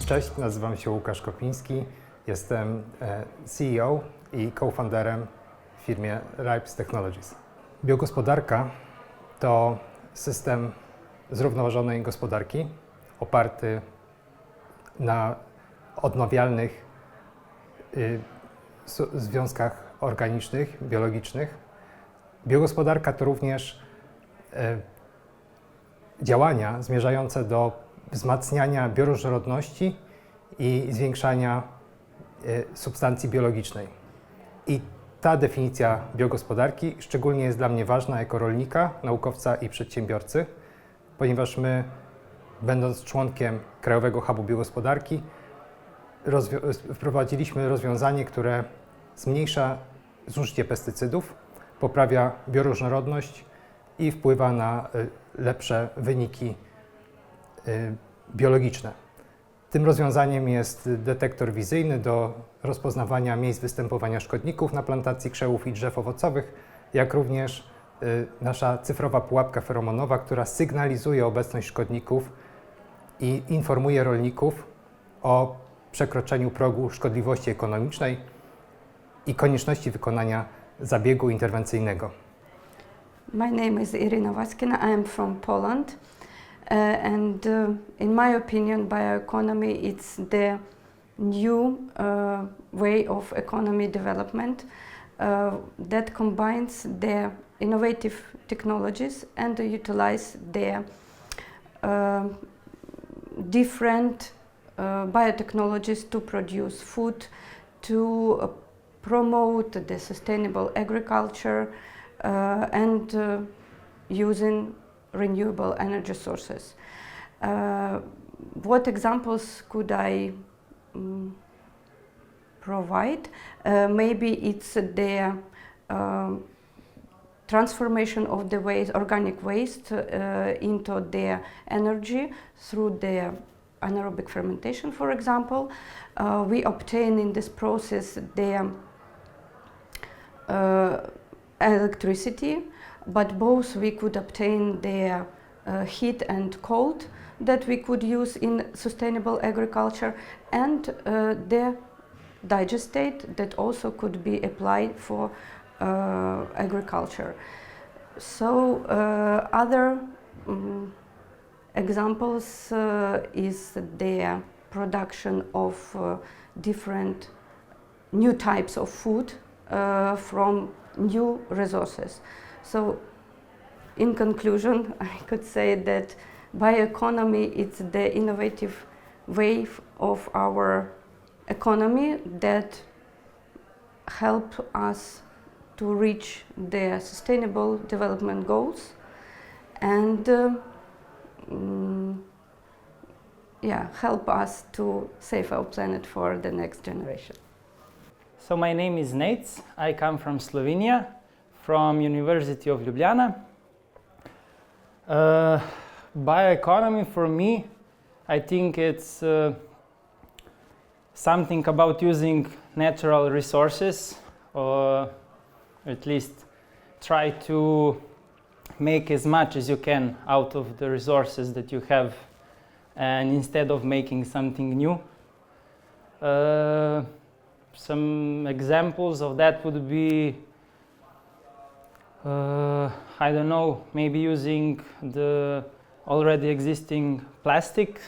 Cześć, nazywam się Łukasz Kopiński, jestem CEO i co-founderem w firmie Ripes Technologies. Biogospodarka to system zrównoważonej gospodarki oparty na odnawialnych związkach organicznych, biologicznych. Biogospodarka to również działania zmierzające do wzmacniania bioróżnorodności i zwiększania substancji biologicznej. I ta definicja biogospodarki szczególnie jest dla mnie ważna jako rolnika, naukowca i przedsiębiorcy, ponieważ my, będąc członkiem Krajowego Hubu Biogospodarki, wprowadziliśmy rozwiązanie, które zmniejsza zużycie pestycydów, poprawia bioróżnorodność i wpływa na lepsze wyniki biologiczne. Tym rozwiązaniem jest detektor wizyjny do rozpoznawania miejsc występowania szkodników na plantacji krzewów i drzew owocowych, jak również nasza cyfrowa pułapka feromonowa, która sygnalizuje obecność szkodników i informuje rolników o przekroczeniu progu szkodliwości ekonomicznej i konieczności wykonania zabiegu interwencyjnego. My name is Irina Vaskina. I am from Poland. In my opinion, bioeconomy it's the new way of economy development that combines the innovative technologies and utilize the different biotechnologies to produce food, to promote the sustainable agriculture and using renewable energy sources. What examples could I provide? Maybe it's the transformation of the waste, organic waste into the energy through the anaerobic fermentation, for example. We obtain in this process the electricity, but both we could obtain the heat and cold that we could use in sustainable agriculture, and the digestate that also could be applied for agriculture. So other examples is the production of different new types of food from new resources. So in conclusion, I could say that bioeconomy is the innovative wave of our economy that help us to reach the sustainable development goals and help us to save our planet for the next generation. So my name is Nate. I come from Slovenia, from University of Ljubljana. Bioeconomy for me, I think it's something about using natural resources, or at least try to make as much as you can out of the resources that you have, and instead of making something new. Some examples of that would be I don't know, maybe using the already existing plastic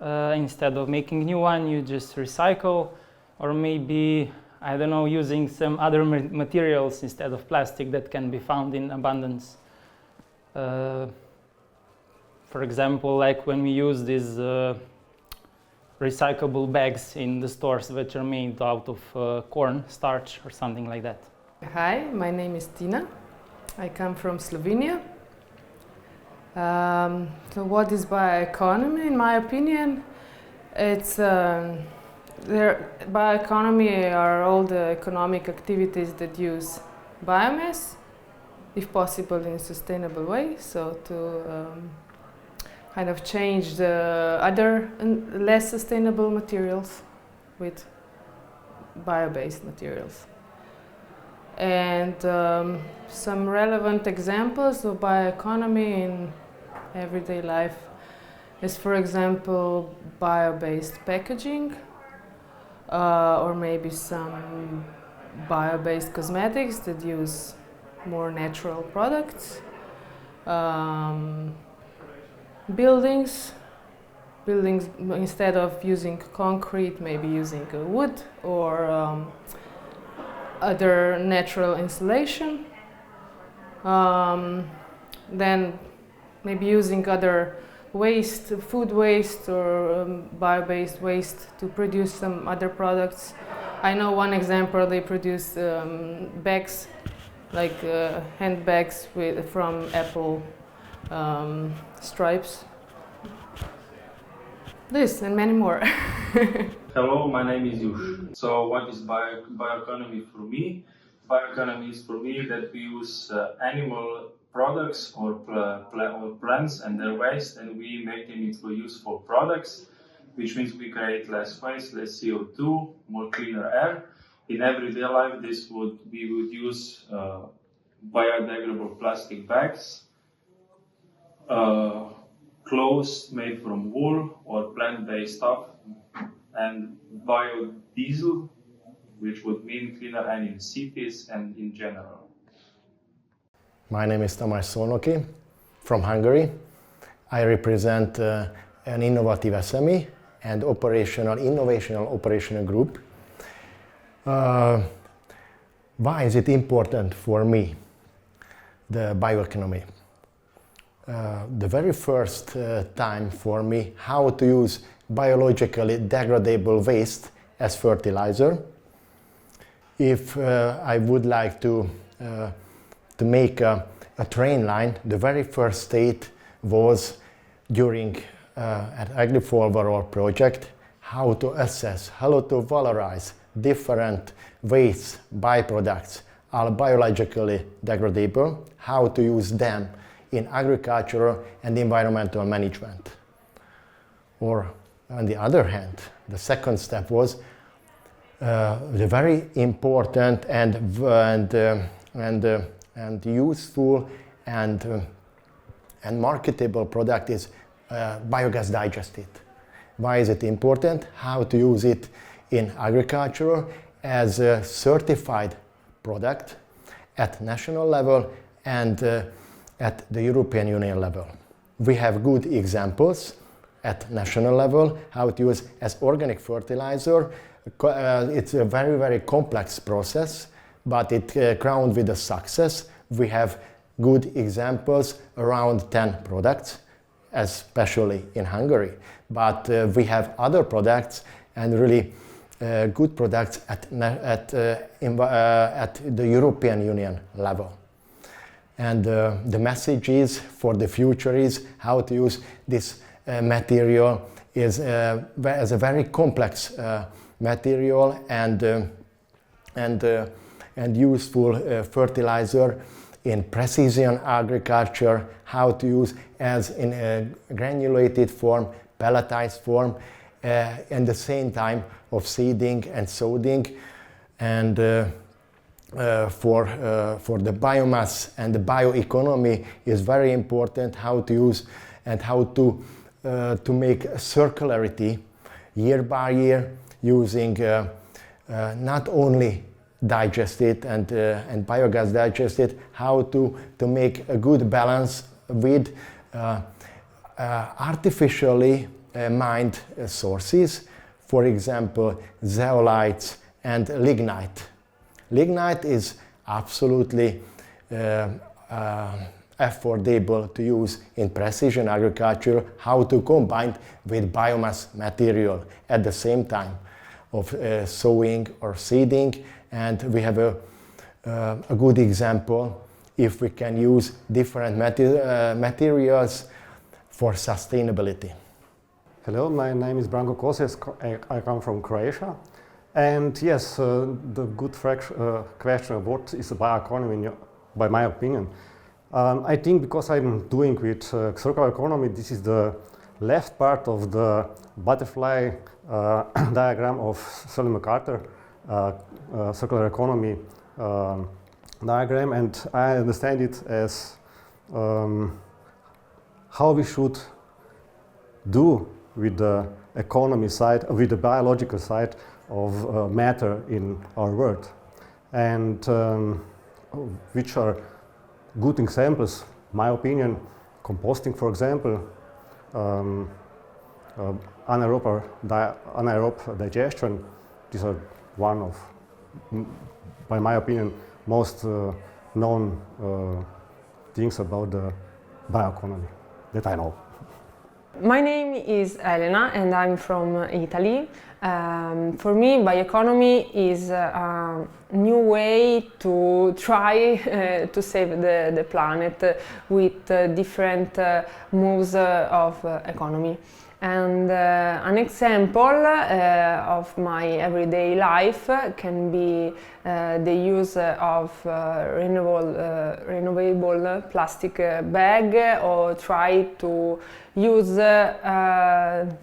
instead of making new one, you just recycle, or maybe, I don't know, using some other materials instead of plastic that can be found in abundance. For example, like when we use these recyclable bags in the stores which are made out of corn starch or something like that. Hi, my name is Tina. I come from Slovenia. So what is bioeconomy? In my opinion, it's bioeconomy are all the economic activities that use biomass, if possible in a sustainable way, so to kind of change the other less sustainable materials with bio-based materials. And some relevant examples of bioeconomy in everyday life as for example bio-based packaging, or maybe some bio-based cosmetics that use more natural products. Buildings instead of using concrete, maybe using wood or other natural insulation. Then maybe using other waste, food waste or bio-based waste to produce some other products. I know one example, they produce bags, like handbags from apple stripes. This and many more. Hello, my name is Yush. So what is bioeconomy for me? Bioeconomy is for me that we use animal products or plants and their waste, and we make them into useful products, which means we create less waste, less CO2, more cleaner air. In everyday life, we would use biodegradable plastic bags, clothes made from wool or plant-based stuff, and biodiesel, which would mean cleaner air in cities and in general. My name is Tamás Szolnoki from Hungary. I represent an innovative SME and operational group. Why is it important for me, the bioeconomy? The very first time for me how to use biologically degradable waste as fertilizer. If I would like to make a train line, the very first state was during an agri-forward project how to assess, how to valorize different waste byproducts are biologically degradable, how to use them in agricultural and environmental management. Or on the other hand, the second step was the very important and useful and marketable product is biogas digested. Why is it important? How to use it in agriculture as a certified product at national level and at the European Union level. We have good examples at national level how to use as organic fertilizer. It's a very, very complex process, but it crowned with a success. We have good examples, around 10 products, especially in Hungary. But we have other products and really good products at the European Union level. And the message is for the future is how to use this material is as a very complex material and useful fertilizer in precision agriculture, how to use as in a granulated form, pelletized form, and the same time of seeding and sowing, and for the biomass and the bioeconomy is very important how to use and how to make circularity year by year using not only digested and biogas digested, how to make a good balance with artificially mined sources, for example, zeolites and lignite. Lignite is absolutely affordable to use in precision agriculture, how to combine with biomass material at the same time of sowing or seeding. And we have a good example if we can use different materials for sustainability. Hello, my name is Branko Kosias. I come from Croatia. And yes, the good question, what is a bioeconomy, by my opinion? I think because I'm doing with circular economy, this is the left part of the butterfly diagram of Sally MacArthur circular economy diagram, and I understand it as how we should do with the economy side, with the biological side of matter in our world, and which are good examples, my opinion. Composting, for example, anaerobe digestion. These are one of, by my opinion, most known things about the bioeconomy that I know. My name is Elena and I'm from Italy. For me, bioeconomy is a new way to try to save the planet with different moves of economy. And an example of my everyday life can be the use of renewable plastic bag, or try to use a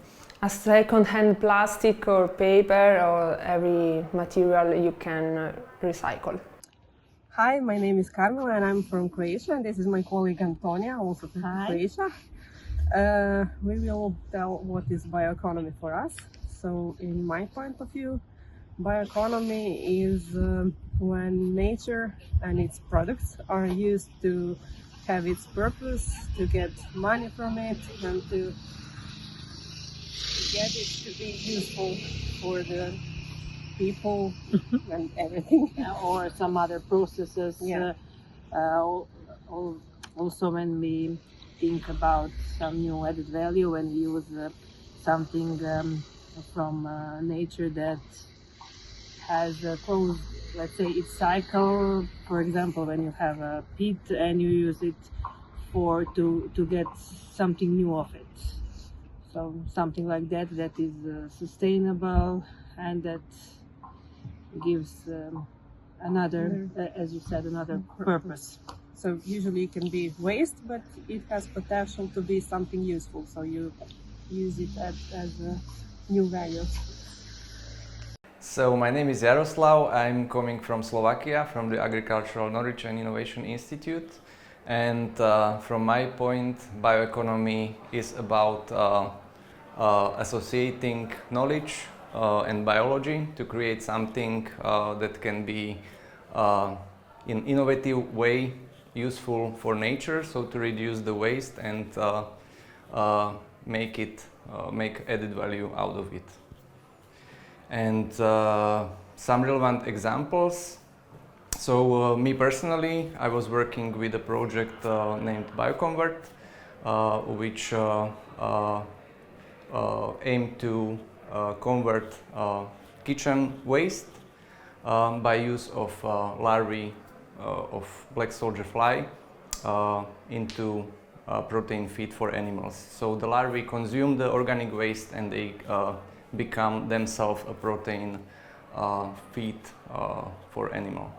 second-hand plastic or paper or every material you can recycle. Hi, my name is Carmela and I'm from Croatia, and this is my colleague Antonia, also from Croatia. We will tell what is bioeconomy for us. So in my point of view, bioeconomy is when nature and its products are used to have its purpose, to get money from it, and to get it to be useful for the people and everything. Or some other processes. Yeah. Also when we think about some new added value, when we use something from nature that has a closed, let's say, its cycle. For example, when you have a pit and you use it to get something new of it. So something like that is sustainable and that gives another, as you said, another purpose. So usually it can be waste, but it has potential to be something useful. So you use it as a new value. So my name is Jaroslav. I'm coming from Slovakia, from the Agricultural Knowledge and Innovation Institute. And from my point, bioeconomy is about associating knowledge and biology to create something that can be in innovative way useful for nature, so to reduce the waste and make added value out of it. And some relevant examples. So me personally, I was working with a project named BioConvert, which aimed to convert kitchen waste by use of larvae of black soldier fly into protein feed for animals. So the larvae consume the organic waste and they become themselves a protein feed for animal.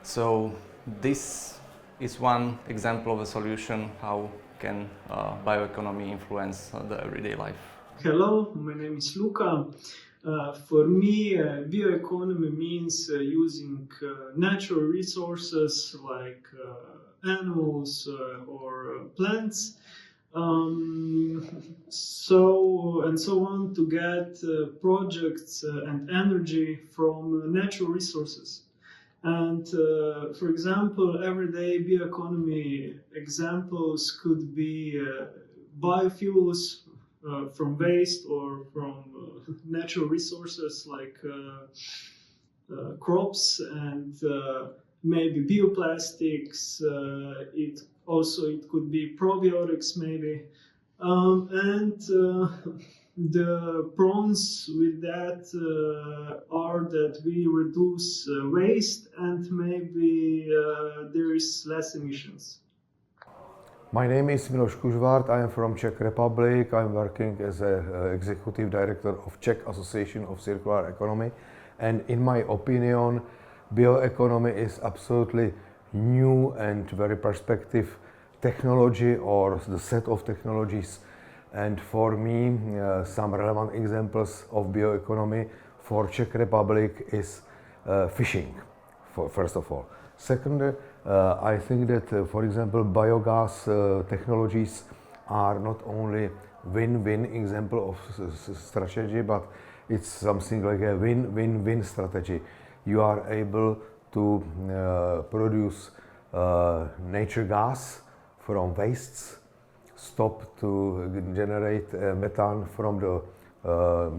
So this is one example of a solution how can bioeconomy influence the everyday life. Hello, my name is Luka. For me, bioeconomy means using natural resources like animals or plants, so on, to get projects and energy from natural resources. And for example, everyday bioeconomy examples could be biofuels from waste or from natural resources like crops, and maybe bioplastics. It could be probiotics maybe, and the pros with that are that we reduce waste and maybe there is less emissions. My name is Miloš Kužvart. I am from Czech Republic. I'm working as an executive director of Czech Association of Circular Economy. And in my opinion, bioeconomy is absolutely new and very perspective technology, or the set of technologies. And for me, some relevant examples of bioeconomy for Czech Republic is fishing, first of all. Second, I think that, for example, biogas technologies are not only win-win example of strategy, but it's something like a win-win-win strategy. You are able to produce nature gas from wastes, stop to generate methane from the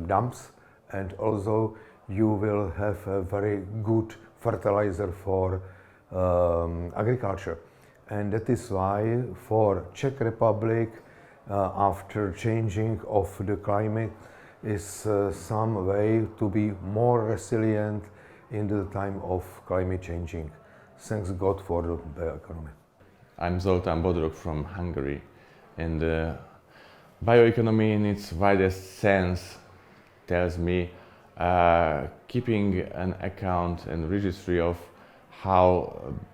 dumps, and also you will have a very good fertilizer for agriculture. And that is why for Czech Republic, after changing of the climate, is some way to be more resilient in the time of climate changing. Thanks God for the bioeconomy. I'm Zoltán Bodrog from Hungary, and bioeconomy in its widest sense tells me keeping an account and registry of how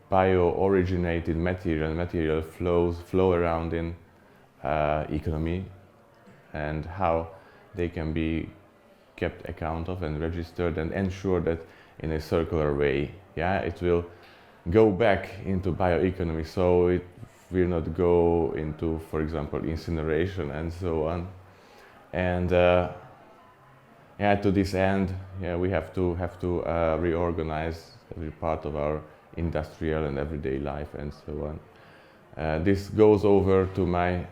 bio-originated material flow around in economy, and how they can be kept account of and registered and ensure that in a circular way, it will go back into bioeconomy, so it will not go into, for example, incineration and so on. And to this end, we have to reorganize every part of our industrial and everyday life and so on. This goes over to my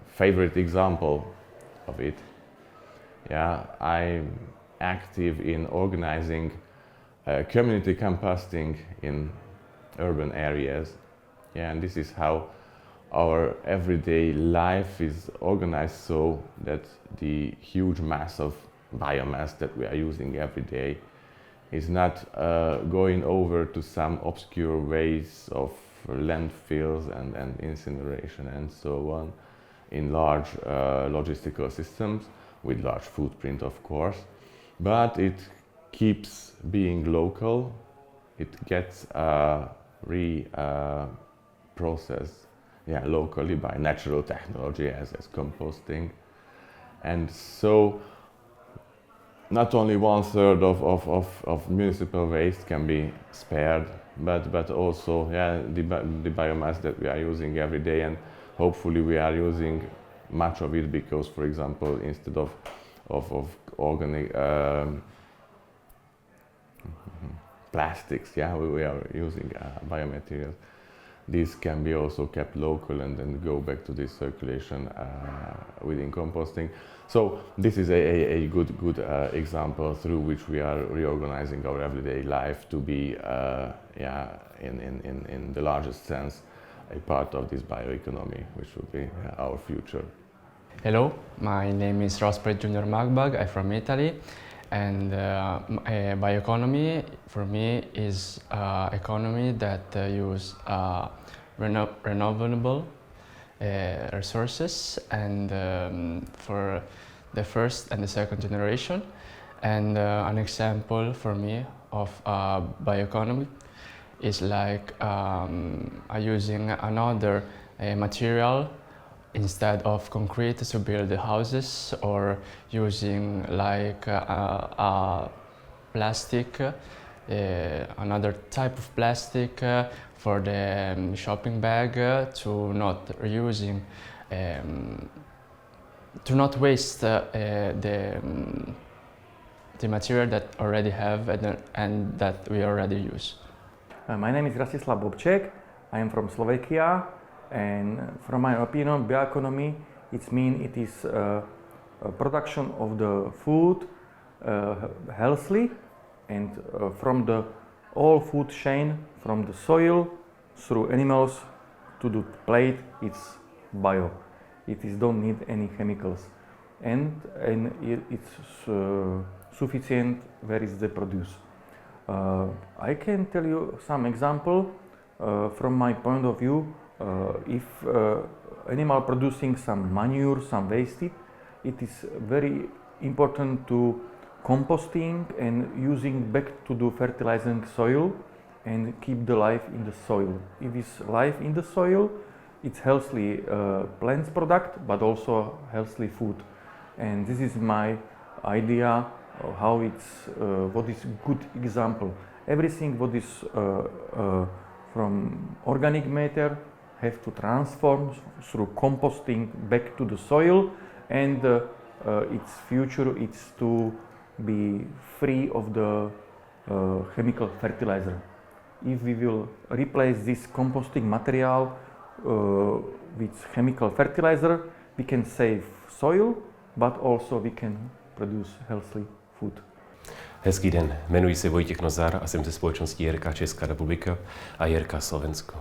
favorite example of it. I'm active in organizing community composting in urban areas. And this is how our everyday life is organized, so that the huge mass of biomass that we are using every day is not going over to some obscure ways of landfills and incineration and so on in large logistical systems with large footprint, of course, but it keeps being local. It gets processed locally by natural technology as composting. And so not only 1/3 of municipal waste can be spared, but also the biomass that we are using every day, and hopefully we are using much of it, because, for example, instead of organic plastics, we are using biomaterials. These can be also kept local and then go back to this circulation within composting. So this is a good example through which we are reorganizing our everyday life to be, in the largest sense, a part of this bioeconomy, which will be our future. Hello, my name is Rosprecht Junior Magbag. I'm from Italy, and bioeconomy for me is economy that use renewable resources, and for the first and the second generation. And an example for me of bioeconomy is like using another material instead of concrete to build the houses, or using like plastic, another type of plastic for the shopping bag, to not reusing, to not waste the material that already have and that we already use. My name is Rastislav Bobček. I am from Slovakia, and from my opinion, bioeconomy, it is a production of the food healthily, and from the all food chain, from the soil through animals to the plate, it's bio. Don't need any chemicals, and it's sufficient where is the produce. I can tell you some example from my point of view. If animal producing some manure, some waste, it is very important to composting and using back to the fertilizing soil and keep the life in the soil. If it's life in the soil, it's healthy plants product, but also healthy food. And this is my idea of how it's what is good example. Everything what is from organic matter have to transform through composting back to the soil, and its future is to be free of the chemical fertilizer. If we will replace this composting material with chemical fertilizer, we can save soil, but also we can produce healthy food. Hezký den, jmenuji se Vojtěch Nozar a jsem ze společnosti JIRCA Česká republika a JIRCA Slovensko.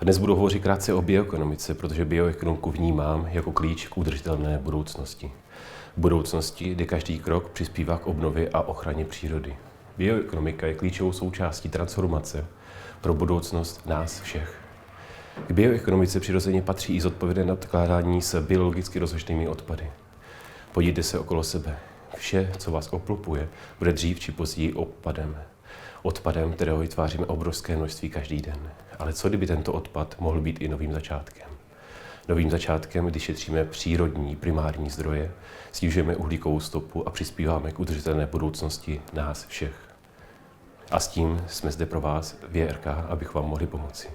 A dnes budu hovořit krátce o bioekonomice, protože bioekonomiku vnímám jako klíč k udržitelné budoucnosti. V budoucnosti, kde každý krok přispívá k obnově a ochraně přírody. Bioekonomika je klíčovou součástí transformace pro budoucnost nás všech. K bioekonomice přirozeně patří i zodpovědné nakládání s biologicky rozložitelnými odpady. Podívejte se okolo sebe. Vše, co vás obklopuje, bude dřív či později odpadem. Odpadem, kterého vytváříme obrovské množství každý den. Ale co kdyby tento odpad mohl být i novým začátkem? Novým začátkem, když šetříme přírodní, primární zdroje, snižujeme uhlíkovou stopu a přispíváme k udržitelné budoucnosti nás všech. A s tím jsme zde pro vás v JIRCA, abych vám mohli pomoci.